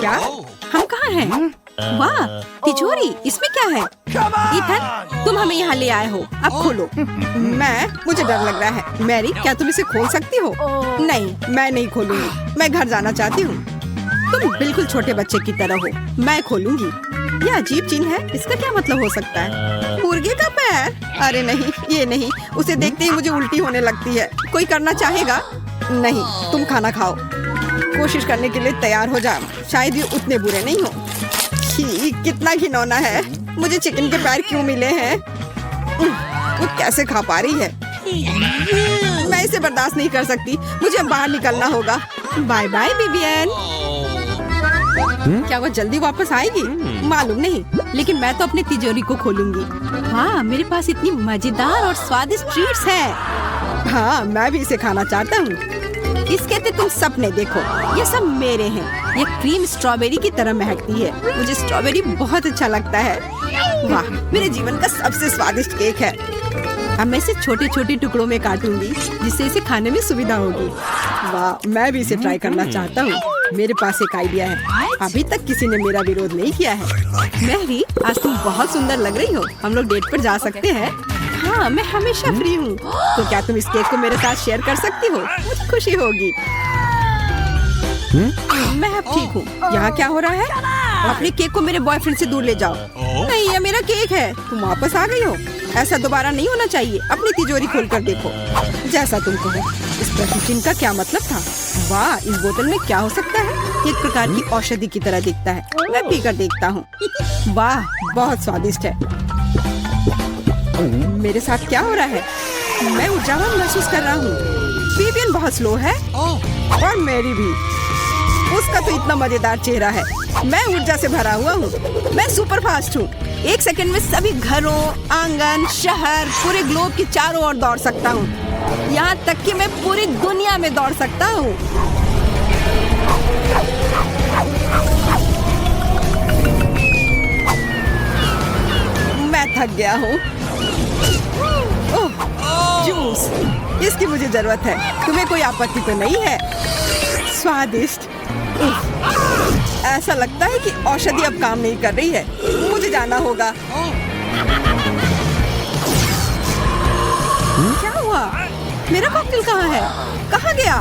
क्या? हम कहाँ हैं? वाह, तिजोरी, इसमें क्या है? इथन, तुम हमें यहाँ ले आए हो, अब खोलो। मुझे डर लग रहा है। मैरी, क्या तुम इसे खोल सकती हो? नहीं, मैं नहीं खोलूंगी। मैं घर जाना चाहती हूँ। तुम बिल्कुल छोटे बच्चे की तरह हो। मैं खोलूंगी। यह अजीब चिन्ह है, इसका क्या मतलब हो सकता है? मुर्गे का पैर? अरे नहीं, ये नहीं। उसे देखते ही मुझे उल्टी होने लगती है। कोई करना चाहेगा? नहीं, तुम खाना खाओ। कोशिश करने के लिए तैयार हो जा। शायद ये उतने बुरे नहीं हो। कितना घिनौना है। मुझे चिकन के पैर क्यों मिले हैं? वो कैसे खा पा रही है? मैं इसे बर्दाश्त नहीं कर सकती। मुझे बाहर निकलना होगा। Bye bye Vivian. क्या वो जल्दी वापस आएगी? मालूम नहीं, लेकिन मैं तो अपनी तिजोरी को खोलूंगी। हाँ, मेरे पास इतनी मजेदार और स्वादिष्ट ट्रीट्स हैं। हाँ, मैं भी इसे खाना चाहता हूँ। इसके तो तुम सपने देखो। ये सब मेरे हैं। ये क्रीम स्ट्रॉबेरी की तरह महकती है। मुझे स्ट्रॉबेरी बहुत अच्छा लगता है। वाह, मेरे जीवन का सबसे स्वादिष्ट केक है। अब मैं इसे छोटे छोटे टुकड़ों में काटूंगी, जिससे इसे खाने में सुविधा होगी। वाह, मैं भी इसे ट्राई करना चाहता हूँ। मेरे पास एक आइडिया है। अभी तक किसी ने मेरा विरोध नहीं किया है। मैरी, आज तुम बहुत सुंदर लग रही हो। हम लोग डेट पर जा सकते हैं? हाँ, मैं हमेशा फ्री हूँ। तो क्या तुम इस केक को मेरे साथ शेयर कर सकती हो? मुझे खुशी होगी। मैं अब ठीक हूँ। यहाँ क्या हो रहा है? अपने केक को मेरे बॉयफ्रेंड से दूर ले जाओ। नहीं, ये मेरा केक है। तुम वापस आ गई हो। ऐसा दोबारा नहीं होना चाहिए। अपनी तिजोरी खोल कर देखो। जैसा तुम कहो। इस प्रतिचिन्ह का क्या मतलब था? वाह, इस बोतल में क्या हो सकता है? एक प्रकार की औषधि की तरह दिखता है। मैं पीकर देखता हूँ। वाह, बहुत स्वादिष्ट है। मेरे साथ क्या हो रहा है? मैं ऊर्जावान महसूस कर रहा हूँ। विवियन बहुत स्लो है और मेरी भी। उसका तो इतना मजेदार चेहरा है। मैं ऊर्जा से भरा हुआ हूँ। मैं सुपर फास्ट हूँ। 1 सेकंड में सभी घरों, आंगन, शहर, पूरे ग्लोब के चारों ओर दौड़ सकता हूँ। यहाँ तक कि मैं पूरी दुनिया में दौड़ सकता हूँ। मैं थक गया हूँ। ओह, जूस, इसकी मुझे जरूरत है। तुम्हें कोई आपत्ति तो नहीं है? स्वादिष्ट। ऐसा लगता है कि औषधि अब काम नहीं कर रही है। मुझे जाना होगा। क्या हुआ? मेरा कॉकटेल कहाँ है? कहाँ गया?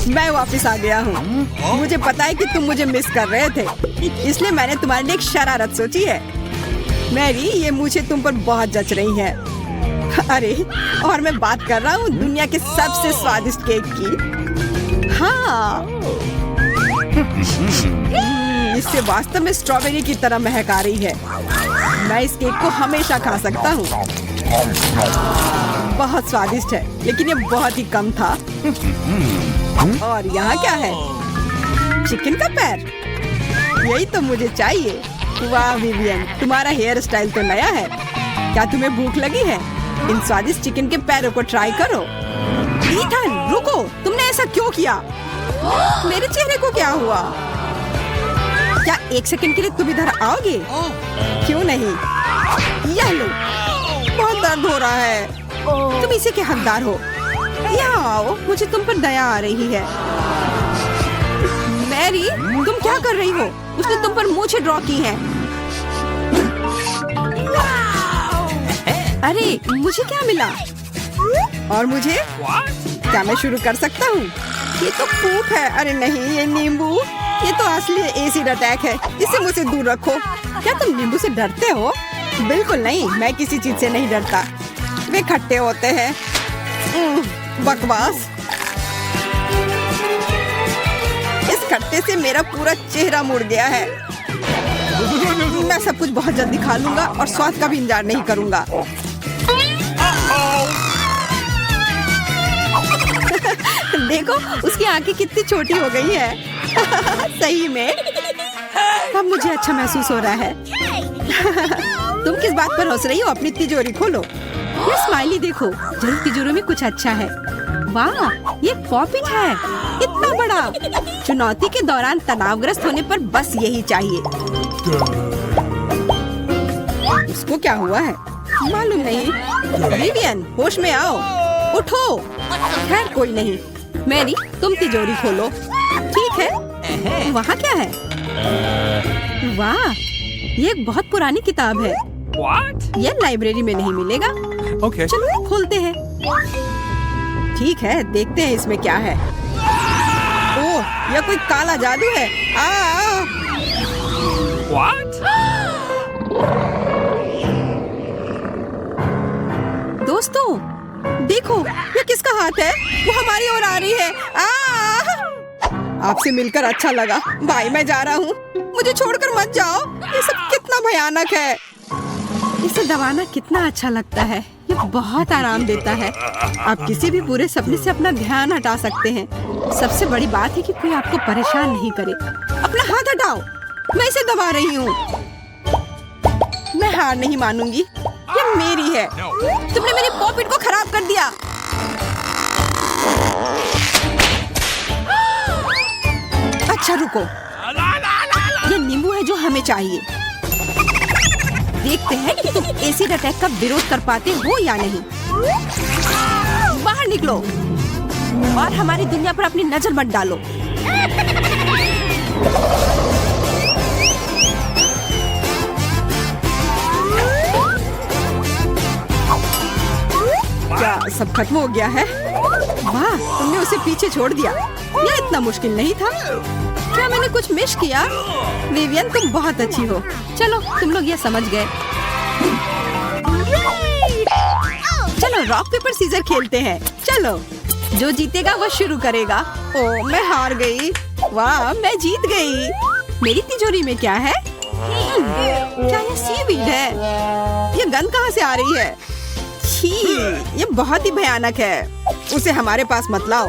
मैं वापस आ गया हूँ। मुझे पता है कि तुम मुझे मिस कर रहे थे, इसलिए मैंने तुम्हारे लिए एक शरारत सोची है। मैरी, ये मुझे तुम पर बहुत जच रही है। अरे, और मैं बात कर रहा हूँ दुनिया के सबसे स्वादिष्ट केक की। हाँ, इससे वास्तव में स्ट्रॉबेरी की तरह महक आ रही है। मैं इस केक को हमेशा खा सकता हूँ। बहुत स्वादिष्ट है, लेकिन ये बहुत ही कम था। और यहाँ क्या है? चिकन का पैर। यही तो मुझे चाहिए। वाह विवियन, तुम्हारा हेयर स्टाइल तो नया है। क्या तुम्हें भूख लगी है? इन स्वादिष्ट चिकन के पैरों को ट्राई करो। ईथन, रुको, तुमने ऐसा क्यों किया? मेरे चेहरे को क्या हुआ? क्या 1 सेकंड के लिए तुम इधर आओगे? क्यों नहीं? यह लो, बहुत दर्द हो रहा है। तुम इसे के हकदार हो। यहाँ आओ, मुझे तुम पर दया आ रही है। मैरी, तुम क्या कर रही हो? उसने तुम पर मूंछें ड्रॉ की हैं। अरे, मुझे क्या मिला? और मुझे? क्या मैं शुरू कर सकता हूँ? ये तो फूक है। अरे नहीं, ये नींबू। ये तो असली एसिड अटैक है। इसे मुझसे दूर रखो। क्या तुम नींबू से डरते हो? बिल्कुल नहीं, मैं किसी चीज से नहीं डरता। वे खट्टे होते हैं। बकवास। इस खट्टे से मेरा पूरा चेहरा मुड़ गया है। मैं सब कुछ बहुत जल्दी खा लूंगा और स्वाद का भी इंतजार नहीं करूंगा। देखो, उसकी आंखें कितनी छोटी हो गई है। सही में। अब मुझे अच्छा महसूस हो रहा है। तुम किस बात पर हंस रही हो? अपनी तिजोरी खोलो। ये स्माइली देखो, जल्द तिजोरी में कुछ अच्छा है। वाह, ये पॉपिट है, इतना बड़ा। चुनौती के दौरान तनावग्रस्त होने पर बस यही चाहिए। उसको क्या हुआ है? मालूम नहीं। विवियन, होश में आओ, उठो। खैर कोई नहीं। मैरी, तुम तिजोरी खोलो। ठीक है, वहाँ क्या है? वाह, ये एक बहुत पुरानी किताब है। ये लाइब्रेरी में नहीं मिलेगा। चलो खोलते हैं। ठीक है, देखते हैं इसमें क्या है। ओह, यह कोई काला जादू है। दोस्तों, देखो, ये किसका हाथ है? वो हमारी ओर आ रही है। आपसे मिलकर अच्छा लगा भाई, मैं जा रहा हूँ। मुझे छोड़कर मत जाओ। ये सब कितना भयानक है। इसे दबाना कितना अच्छा लगता है। ये बहुत आराम देता है। आप किसी भी बुरे सपने से अपना ध्यान हटा सकते हैं। सबसे बड़ी बात है कि कोई आपको परेशान नहीं करे। अपना हाथ हटाओ, मैं इसे दबा रही हूँ। मैं हार नहीं मानूंगी। ये मेरी है। तुमने मेरी पॉकेट को खराब कर दिया। अच्छा रुको, ये नींबू है जो हमें चाहिए। देखते हैं कि तुम एसिड अटैक का विरोध कर पाते हो या नहीं। बाहर निकलो और हमारी दुनिया पर अपनी नजर मत डालो। क्या सब खत्म हो गया है? वाह, तुमने उसे पीछे छोड़ दिया। यह इतना मुश्किल नहीं था। क्या मैंने कुछ मिस किया? विवियन, तुम बहुत अच्छी हो। चलो, तुम लोग ये समझ गए। चलो रॉक पेपर सीजर खेलते हैं। चलो, जो जीतेगा वह शुरू करेगा। ओ, मैं हार गई। वाह, मैं जीत गई। मेरी तिजोरी में क्या है? क्या ये सीवीड है? ये गंध कहाँ से आ रही है? छी, ये बहुत ही भयानक है। उसे हमारे पास मत लाओ।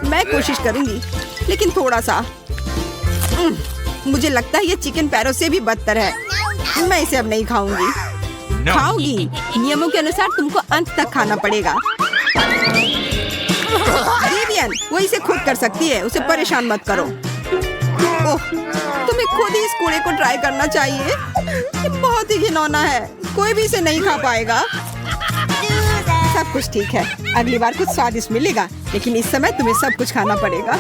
मैं कोशिश करूंगी, लेकिन थोड़ा सा। मुझे लगता है ये चिकन पैरों से भी बदतर है। मैं इसे अब नहीं खाऊंगी। खाओगी? नियमों के अनुसार तुमको अंत तक खाना पड़ेगा। विवियन, वो इसे खुद कर सकती है। उसे परेशान मत करो। ओह, तुम्हें खुद ही इस कूड़े को ट्राई करना चाहिए। ये बहुत ही घिनौना है। कोई भी इसे नहीं खा पाएगा। सब कुछ ठीक है, अगली बार कुछ स्वादिष्ट मिलेगा, लेकिन इस समय तुम्हें सब कुछ खाना पड़ेगा।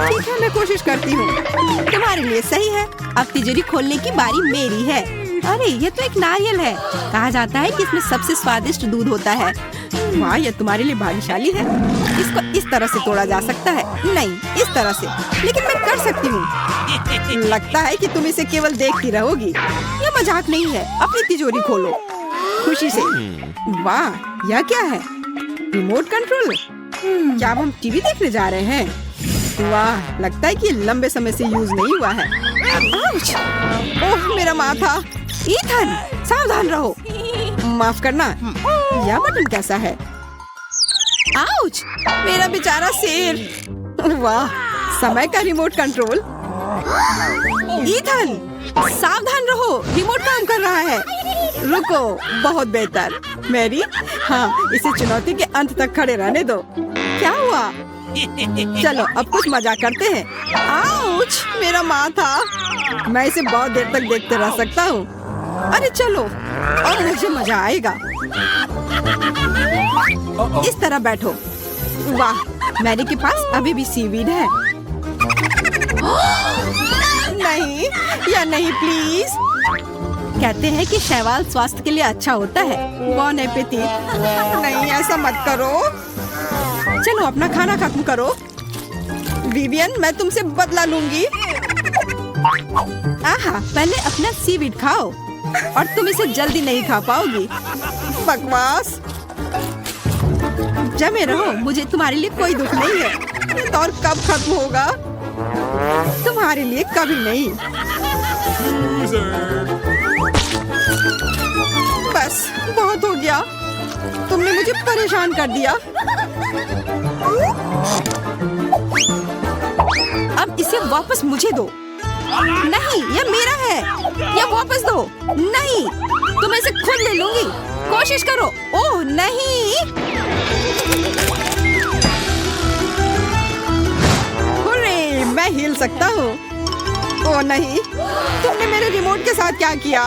ठीक है, मैं कोशिश करती हूँ। तुम्हारे लिए सही है। अब तिजोरी खोलने की बारी मेरी है। अरे, ये तो एक नारियल है। कहा जाता है कि इसमें सबसे स्वादिष्ट दूध होता है। वाह, ये तुम्हारे लिए भाग्यशाली है। इसको इस तरह से तोड़ा जा सकता है। नहीं, इस तरह से। लेकिन मैं कर सकती हूँ। लगता है कि तुम इसे केवल देखती रहोगी। ये मजाक नहीं है। अपनी तिजोरी खोलो खुशी से। वाह, यह क्या है? Remote control. क्या हम टीवी देखने जा रहे हैं? वाह, लगता है कि लंबे समय से यूज नहीं हुआ है। आउच! ओह, मेरा माथा। ईथन, सावधान रहो। माफ करना। यह बटन कैसा है? आउच! मेरा बेचारा सिर। वाह, समय का रिमोट कंट्रोल। ईथन, सावधान रहो, रिमोट काम कर रहा है। रुको, बहुत बेहतर। मैरी, हाँ, इसे चुनौती के अंत तक खड़े रहने दो। क्या हुआ? चलो, अब कुछ मजाक करते हैं। आउच! मेरा माथा। मैं इसे बहुत देर तक देखते रह सकता हूँ। अरे चलो, और मुझे मजा आएगा। इस तरह बैठो। वाह, मैरी के पास अभी भी सीवीड है। नहीं, या नहीं प्लीज। कहते हैं कि शैवाल स्वास्थ्य के लिए अच्छा होता है। बॉन एपेटिट। नहीं, ऐसा मत करो। चलो, अपना खाना खत्म करो। विवियन, मैं तुमसे बदला लूंगी। आहा, पहले अपना सीवीड खाओ और तुम इसे जल्दी नहीं खा पाओगी। बकवास। जमे रहो, मुझे तुम्हारे लिए कोई दुख नहीं है। ये दौर कब खत्म होगा? तुम्हारे लिए कभी नहीं। बस, बहुत हो गया। तुमने मुझे परेशान कर दिया। अब इसे वापस मुझे दो। नहीं, यह मेरा है। यह वापस दो। नहीं, तुम इसे खुद ले लूंगी। कोशिश करो। ओह नहीं। हुर्रे, मैं हिल सकता हूँ। ओह नहीं, तुमने मेरे रिमोट के साथ क्या किया?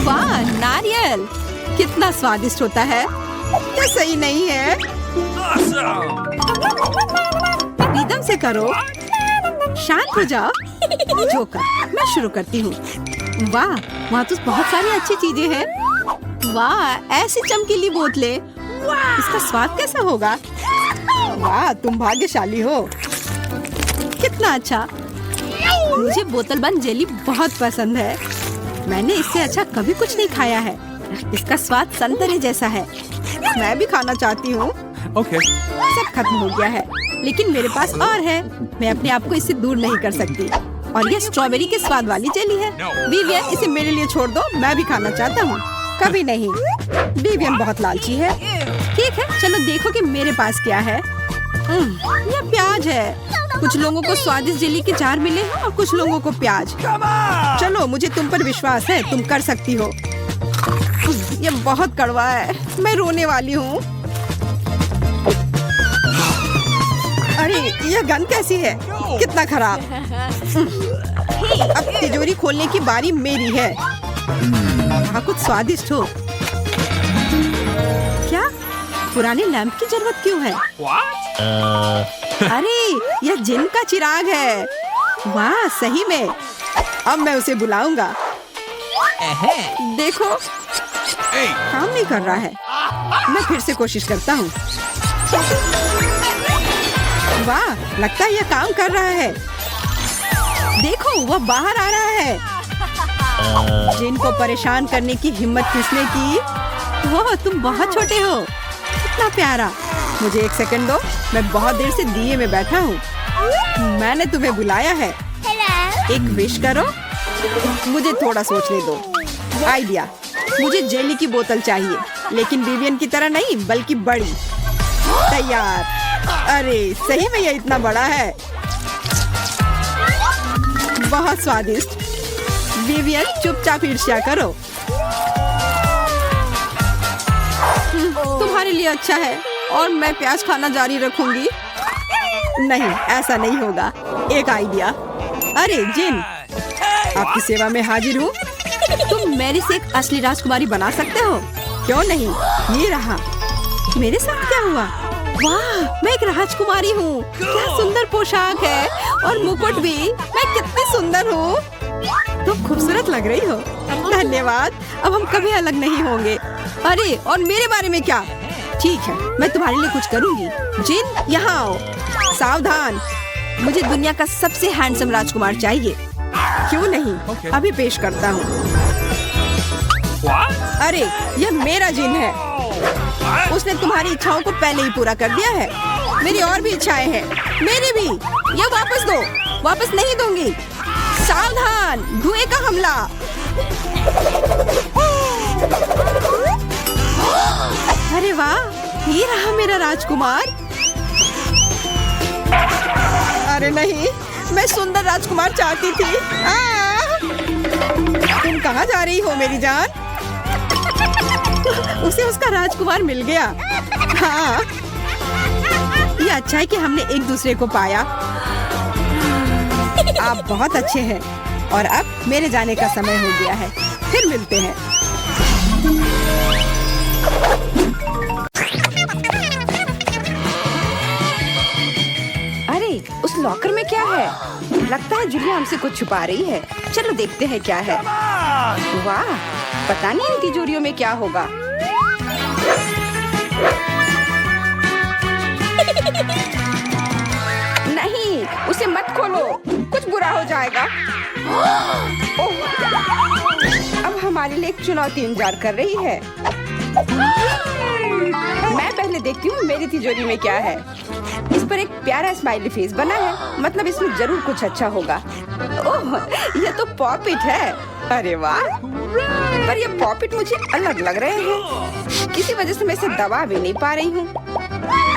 वाह, नारियल कितना स्वादिष्ट होता है। ये सही नहीं है। रिदम से करो, शांत हो जाओ। जोकर, मैं शुरू करती हूँ। वाह, वहाँ तो बहुत सारी अच्छी चीजें हैं। वाह, ऐसी चमकीली बोतलें। इसका स्वाद कैसा होगा? वाह, तुम भाग्यशाली हो। कितना अच्छा। मुझे बोतल बंद जेली बहुत पसंद है। मैंने इससे अच्छा कभी कुछ नहीं खाया है। इसका स्वाद संतरे जैसा है। मैं भी खाना चाहती हूँ। Okay. सब खत्म हो गया है, लेकिन मेरे पास और है। मैं अपने आप को इससे दूर नहीं कर सकती। और ये स्ट्रॉबेरी के स्वाद वाली जेली है। विवियन, इसे मेरे लिए छोड़ दो, मैं भी खाना चाहता हूँ। कभी नहीं, विवियन बहुत लालची है। ठीक है, चलो देखो कि मेरे पास क्या है। यह प्याज है। कुछ लोगों को स्वादिष्ट जेली के जार मिले हैं और कुछ लोगों को प्याज। चलो, मुझे तुम पर विश्वास है, तुम कर सकती हो। यह बहुत कड़वा है, मैं रोने वाली हूँ। अरे, यह गंध कैसी है? कितना खराब। अब तिजोरी खोलने की बारी मेरी है। वहाँ कुछ स्वादिष्ट हो। क्या पुराने लैंप की जरूरत क्यों है? अरे, यह जिन का चिराग है। वाह, सही में। अब मैं उसे बुलाऊंगा। देखो, काम नहीं कर रहा है। मैं फिर से कोशिश करता हूँ। वाह, लगता है यह काम कर रहा है। देखो, वह बाहर आ रहा है। जिनको परेशान करने की हिम्मत किसने की? वो तुम बहुत छोटे हो। कितना प्यारा। मुझे एक सेकंड दो, मैं बहुत देर से दिए में बैठा हूँ। मैंने तुम्हें बुलाया है। एक विश करो। मुझे थोड़ा सोचने दो। आइडिया, मुझे जेली की बोतल चाहिए, लेकिन विवियन की तरह नहीं, बल्कि बड़ी। तैयार। अरे, सही में यह इतना बड़ा है। बहुत स्वादिष्ट। विवियन, चुपचाप ईर्ष्या करो। तुम्हारे लिए अच्छा है और मैं प्याज खाना जारी रखूंगी। नहीं, ऐसा नहीं होगा। एक आइडिया। अरे जिन, आपकी सेवा में हाजिर हूँ। तुम मेरी से एक असली राजकुमारी बना सकते हो? क्यों नहीं? ये रहा। मेरे साथ क्या हुआ? वाह, मैं एक राजकुमारी हूँ। क्या सुंदर पोशाक है और मुकुट भी। मैं कितनी सुंदर हूँ। तुम खूबसूरत लग रही हो। धन्यवाद। अब हम कभी अलग नहीं होंगे। अरे, और मेरे बारे में क्या? ठीक है, मैं तुम्हारे लिए कुछ करूँगी। जिन, यहाँ आओ। सावधान, मुझे दुनिया का सबसे हैंडसम राजकुमार चाहिए। क्यों नहीं? अभी पेश करता हूँ। अरे, यह मेरा जिन है। उसने तुम्हारी इच्छाओं को पहले ही पूरा कर दिया है। मेरी और भी इच्छाएं हैं। मेरी भी। यह वापस दो। वापस नहीं दूंगी। सावधान, धुएं का हमला। अरे वाह, ये रहा मेरा राजकुमार। अरे नहीं, मैं सुंदर राजकुमार चाहती थी। तुम कहाँ जा रही हो मेरी जान? उसे उसका राजकुमार मिल गया। हाँ, ये अच्छा है कि हमने एक दूसरे को पाया। आप बहुत अच्छे हैं और अब मेरे जाने का समय हो गया है। फिर मिलते हैं। अरे, उस लॉकर में क्या है? लगता है जूलिया हमसे कुछ छुपा रही है। चलो देखते हैं क्या है। वाह, पता नहीं इन तिजोरियों में क्या होगा। नहीं, उसे मत खोलो, कुछ बुरा हो जाएगा। ओह, अब हमारे लिए एक चुनौती इंतजार कर रही है। मैं पहले देखती हूँ मेरी तिजोरी में क्या है। इस पर एक प्यारा स्माइली फेस बना है, मतलब इसमें जरूर कुछ अच्छा होगा। ओह, यह तो पॉपिट है। अरे वाह, पर ये पॉपिट मुझे अलग लग रहे हैं। किसी वजह से मैं इसे दबा भी नहीं पा रही हूँ।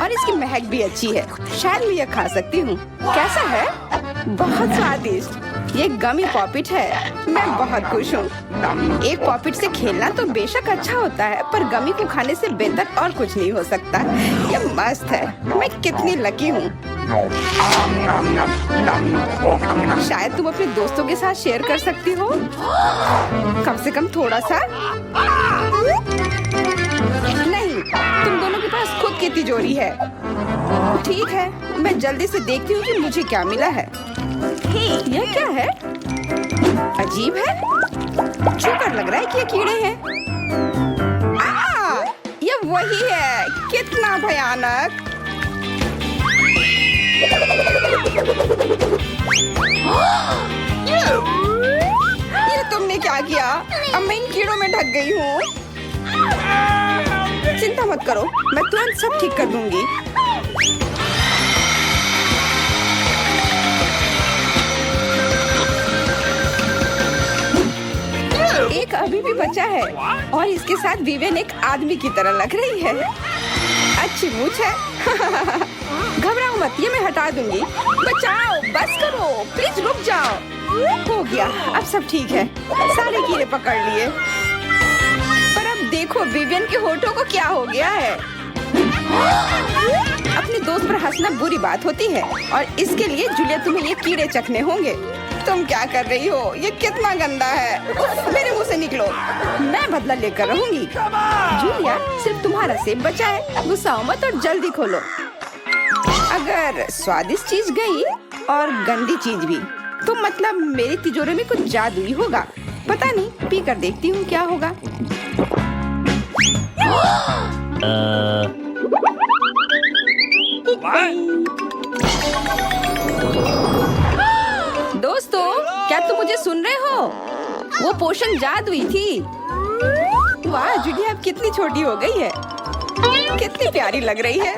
और इसकी महक भी अच्छी है। शायद मैं यह खा सकती हूँ। कैसा है? बहुत स्वादिष्ट। ये गमी पॉपिट है। मैं बहुत खुश हूँ। एक पॉपिट से खेलना तो बेशक अच्छा होता है, पर गमी को खाने से बेहतर और कुछ नहीं हो सकता। ये मस्त है। मैं कितनी लकी हूँ। शायद तुम अपने दोस्तों के साथ शेयर कर सकती हो, कम से कम थोड़ा सा। नहीं, तुम दोनों के पास खुद की तिजोरी है। ठीक है, मैं जल्दी से देखती हूँ कि मुझे क्या मिला है। यह क्या है? अजीब है, छूकर लग रहा है कि ये कीड़े हैं। ये वही है, कितना भयानक। ये तुमने क्या किया? अब मैं इन कीड़ों में ढक गई हूँ। चिंता मत करो, मैं तुरंत सब ठीक कर दूंगी। एक अभी भी बचा है और इसके साथ विवेन एक आदमी की तरह लग रही है। अच्छी मूंछ है। घबराओ मत, ये मैं हटा दूंगी। बचाओ, बस करो, प्लीज रुक जाओ। हो गया, अब सब ठीक है। सारे कीड़े पकड़ लिए। पर अब देखो विवियन के होठों को क्या हो गया है। अपने दोस्त पर हंसना बुरी बात होती है और इसके लिए जूलिया तुम्हें ये कीड़े चखने होंगे। तुम क्या कर रही हो? ये कितना गंदा है। मेरे मुंह से निकलो, मैं बदला लेकर रहूंगी। जूलिया, सिर्फ तुम्हारा सेब बचा है। गुस्सा मत और जल्दी खोलो। अगर स्वादिष्ट चीज गई और गंदी चीज भी, तो मतलब मेरी तिजोरी में कुछ जादू ही होगा। पता नहीं, पी कर देखती हूँ क्या होगा। दोस्तों, क्या तुम मुझे सुन रहे हो? वो पोशन जादुई थी। वाह, जूलिया अब कितनी छोटी हो गई है। कितनी प्यारी लग रही है।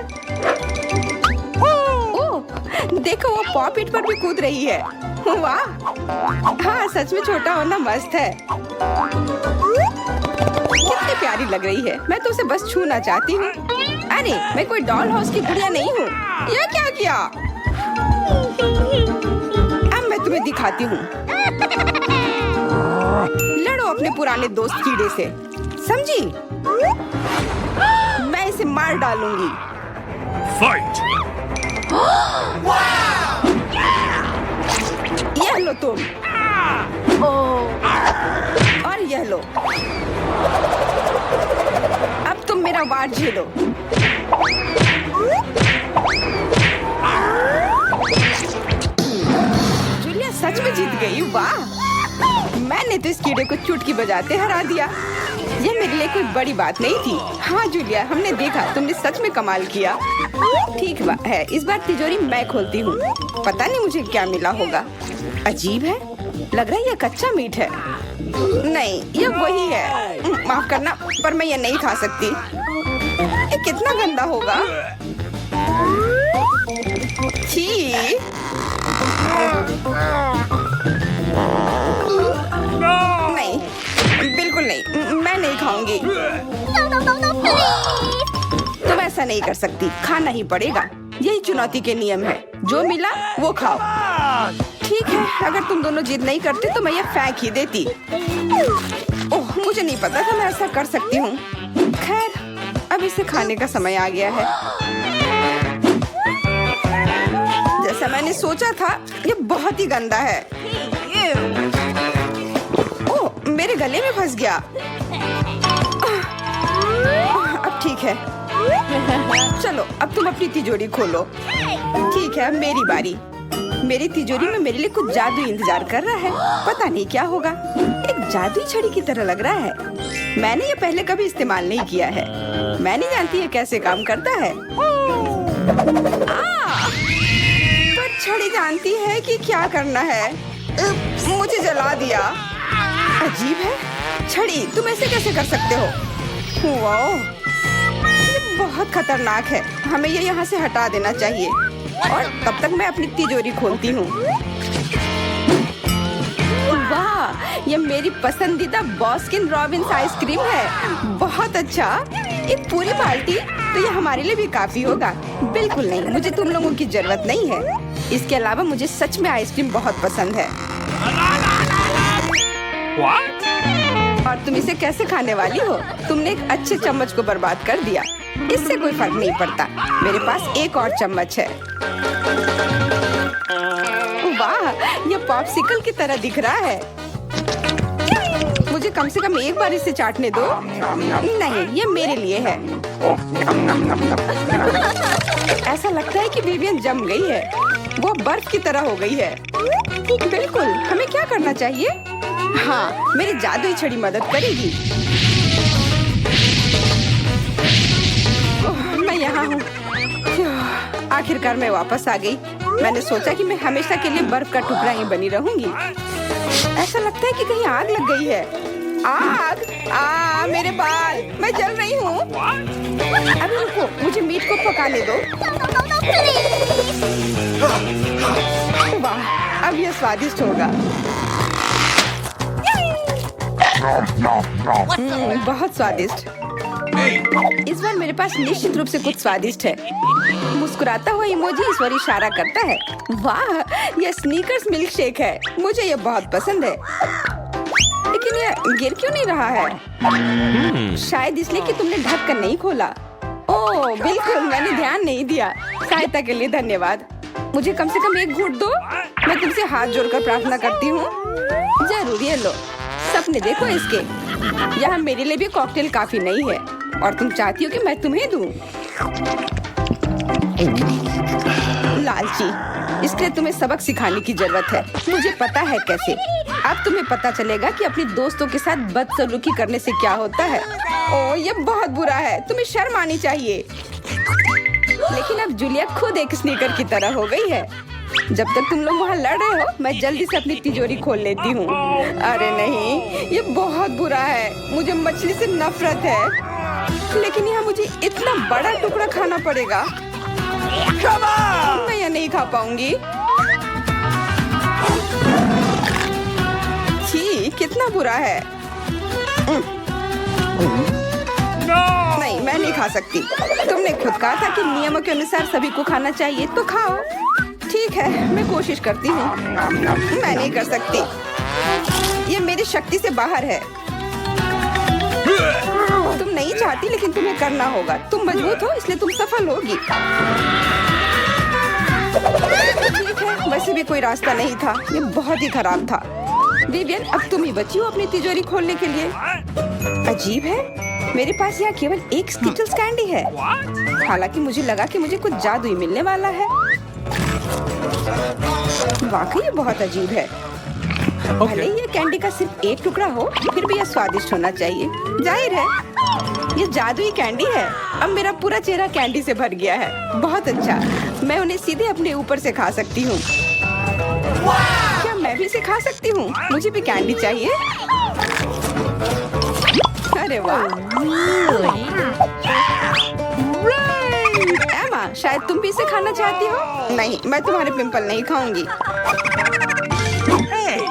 ओह, देखो वो पॉपिट पर भी कूद रही है। वाह, हाँ सच में छोटा होना मस्त है। कितनी प्यारी लग रही है। मैं तो उसे बस छूना चाहती हूँ। अरे, मैं कोई डॉल हाउस की गुड़िया नहीं हूँ। यह क्या किया? अब मैं तुम्हें दिखाती हूँ। लड़ो अपने पुराने दोस्त कीड़े से, समझी? मैं इसे मार डालूंगी। Fight! यह लो तुम। और यह लो। अब तुम मेरा वार झेलो। जूलिया सच में जीत गई। वाह, मैंने तो इस कीड़े को चुटकी बजाते हरा दिया। यह मेरे लिए कोई बड़ी बात नहीं थी। हाँ जूलिया, हमने देखा, तुमने सच में कमाल किया। ठीक है, इस बार तिजोरी मैं खोलती हूँ। पता नहीं मुझे क्या मिला होगा। अजीब है, लग रहा है यह कच्चा मीट है। नहीं, यह वही है। माफ करना, पर मैं यह नहीं खा सकती। ये कितना गंदा होगा। छी। नहीं, बिल्कुल नहीं, मैं नहीं खाऊंगी। तुम ऐसा नहीं कर सकती, खाना ही पड़ेगा। यही चुनौती के नियम है। जो मिला वो खाओ। ठीक है, अगर तुम दोनों जिद नहीं करते तो मैं ये फेंक ही देती। ओह, मुझे नहीं पता था मैं ऐसा कर सकती हूँ। खैर, अब इसे खाने का समय आ गया है। जैसा मैंने सोचा था, ये बहुत ही गंदा है। ओह, मेरे गले में फंस गया। अब ठीक है। चलो, अब तुम अपनी तिजोरी खोलो। ठीक है, मेरी बारी। मेरी तिजोरी में मेरे लिए कुछ जादू इंतजार कर रहा है। पता नहीं क्या होगा। एक जादुई छड़ी की तरह लग रहा है। मैंने ये पहले कभी इस्तेमाल नहीं किया है। मैं नहीं जानती ये कैसे काम करता है। पर छड़ी जानती है कि क्या करना है। मुझे जला दिया। अजीब है, छड़ी तुम ऐसे कैसे कर सकते हो? वाह, ये बहुत खतरनाक है। हमें ये यहाँ से हटा देना चाहिए। और तब तक मैं अपनी तिजोरी खोलती हूँ। वाह, ये मेरी पसंदीदा बास्किन रॉबिन्स आइसक्रीम है। बहुत अच्छा। एक पूरी बाल्टी, तो ये हमारे लिए भी काफी होगा। बिल्कुल नहीं, मुझे तुम लोगों की जरूरत नहीं है। इसके अलावा मुझे सच में आइसक्रीम बहुत पसंद है। और तुम इसे कैसे खाने वाली हो? तुमने एक अच्छे चम्मच को बर्बाद कर दिया। इससे कोई फर्क नहीं पड़ता। मेरे पास एक और चम्मच है। वाह, ये पॉप्सिकल की तरह दिख रहा है। मुझे कम से कम एक बार इसे चाटने दो। नहीं, ये मेरे लिए है। ऐसा लगता है कि विवियन जम गई है। वो बर्फ की तरह हो गई है। बिल्कुल, हमें क्या करना चाहिए? हाँ, मेरी जादुई छड़ी मदद करेगी। मैं यहाँ हूँ। आखिरकार मैं वापस आ गई। मैंने सोचा कि मैं हमेशा के लिए बर्फ का टुकड़ा ही बनी रहूंगी। ऐसा लगता है कि कहीं आग लग गई है। आग! मेरे बाल! मैं जल रही हूँ। अभी रुको, मुझे मीट को पकाने दो। वाह, अब यह स्वादिष्ट होगा। बहुत स्वादिष्ट। इस बार मेरे पास निश्चित रूप से कुछ स्वादिष्ट है। मुस्कुराता हुआ इमोजी इस पर इशारा करता है। वाह, यह स्नीकर्स मिल्क शेक है। मुझे यह बहुत पसंद है। लेकिन यह गिर क्यों नहीं रहा है? शायद इसलिए कि तुमने ढक्कन नहीं खोला। ओह बिल्कुल, मैंने ध्यान नहीं दिया। सहायता के लिए धन्यवाद। मुझे कम से कम एक घूंट दो। मैं तुमसे हाथ जोड़कर प्रार्थना करती हूँ। जरूर, ये लो। सपने देखो इसके। यहाँ मेरे लिए भी कॉकटेल काफी नहीं है और तुम चाहती हो कि मैं तुम्हें दूँ। लालची, इसलिए तुम्हें सबक सिखाने की जरूरत है। मुझे पता है कैसे। अब तुम्हें पता चलेगा कि अपने दोस्तों के साथ बदसलूकी करने से क्या होता है। ओह, ये बहुत बुरा है। तुम्हें शर्म आनी चाहिए। लेकिन अब जूलिया खुद एक स्नीकर की तरह हो गई है। जब तक तुम लोग वहाँ लड़ रहे हो, मैं जल्दी से अपनी तिजोरी खोल लेती हूँ। अरे नहीं, ये बहुत बुरा है। मुझे मछली से नफरत है। लेकिन यहाँ मुझे इतना बड़ा टुकड़ा खाना पड़ेगा। मैं यह नहीं खा पाऊंगी। छी, कितना बुरा है। नहीं, मैं नहीं खा सकती। तुमने खुद कहा था कि नियमों के अनुसार सभी को खाना चाहिए, तो खाओ। ठीक है, मैं कोशिश करती हूँ। मैं नहीं कर सकती। ये मेरी शक्ति से बाहर है। तुम नहीं चाहती, लेकिन तुम्हें करना होगा। तुम मजबूत हो, इसलिए तुम सफल होगी। ठीक है, वैसे भी कोई रास्ता नहीं था। ये बहुत ही खराब था। विवियन, अब तुम ही बची हो अपनी तिजोरी खोलने के लिए। अजीब है, मेरे पास यहाँ केवल एक स्किटल्स कैंडी है। हालांकि मुझे लगा कि मुझे कुछ जादुई मिलने वाला है। वाकई ये बहुत अजीब है। भले ही ये कैंडी का सिर्फ एक टुकड़ा हो, फिर भी यह स्वादिष्ट होना चाहिए। जाहिर है, ये जादुई कैंडी है। अब मेरा पूरा चेहरा कैंडी से भर गया है। बहुत अच्छा, मैं उन्हें सीधे अपने ऊपर से खा सकती हूँ। क्या मैं भी इसे खा सकती हूँ? मुझे भी कैंडी चाहिए। अरे वाह, एमा, शायद तुम भी इसे खाना चाहती हो। नहीं, मैं तुम्हारे पिंपल नहीं खाऊंगी।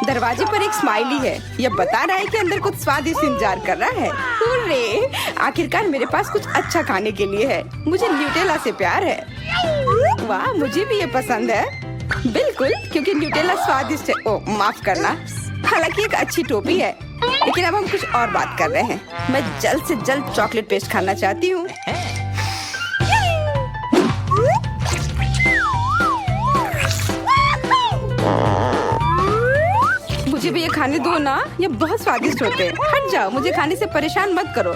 दरवाजे पर एक स्माइली है। यह बता रहा है कि अंदर कुछ स्वादिष्ट इंतजार कर रहा है। हुर्रे! आखिरकार मेरे पास कुछ अच्छा खाने के लिए है। मुझे न्यूटेला से प्यार है। वाह, मुझे भी ये पसंद है। बिल्कुल, क्योंकि न्यूटेला स्वादिष्ट है। ओह, माफ करना। हालांकि एक अच्छी टोपी है। लेकिन अब हम कुछ और बात कर रहे हैं। मैं जल्द से जल्द चॉकलेट पेस्ट खाना चाहती हूँ। मुझे भी ये खाने दो ना। ये बहुत स्वादिष्ट होते हैं। हट जाओ, मुझे खाने से परेशान मत करो।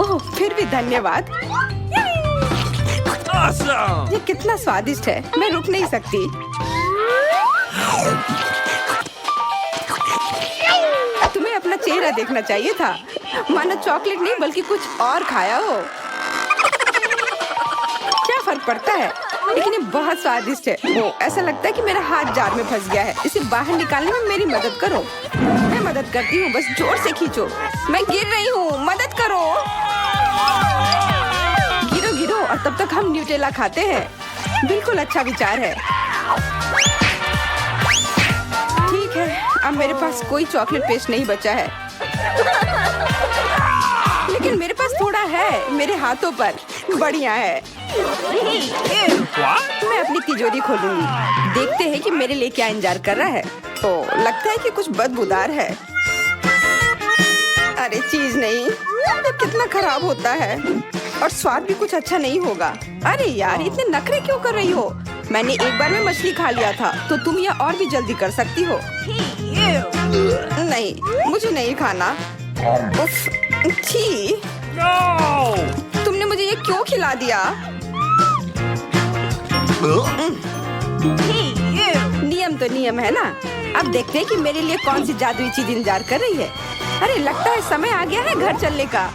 ओह, फिर भी धन्यवाद। Awesome! ये कितना स्वादिष्ट है। मैं रुक नहीं सकती। तुम्हें अपना चेहरा देखना चाहिए था। मानो चॉकलेट नहीं बल्कि कुछ और खाया हो। क्या फर्क पड़ता है? लेकिन ये बहुत स्वादिष्ट है। ओह, ऐसा लगता है कि मेरा हाथ जार में फंस गया है। इसे बाहर निकालने में मेरी मदद करो। मैं मदद करती हूँ, बस जोर से खींचो। मैं गिर रही हूँ, मदद करो। गिरो गिरो, और तब तक हम न्यूटेला खाते हैं। बिल्कुल अच्छा विचार है। ठीक है, अब मेरे पास कोई चॉकलेट पेस्ट नहीं बचा है। लेकिन मेरे पास थोड़ा है, मेरे हाथों पर। बढ़िया है। मैं अपनी तिजोरी खोलूंगी। देखते हैं कि मेरे लिए क्या इंतजार कर रहा है। तो लगता है कि कुछ बदबूदार है। अरे चीज नहीं, ये कितना खराब होता है। और स्वाद भी कुछ अच्छा नहीं होगा। अरे यार, इतने नखरे क्यों कर रही हो? मैंने एक बार में मछली खा लिया था, तो तुम यह और भी जल्दी कर सकती हो। नहीं, मुझे नहीं खाना। उफ, छी। No! तुमने मुझे मुझे ये क्यों खिला दिया? नियम तो नियम है ना। अब देखते हैं कि मेरे लिए कौन सी जादुई चीज इंतजार कर रही है। अरे लगता है समय आ गया है घर चलने का।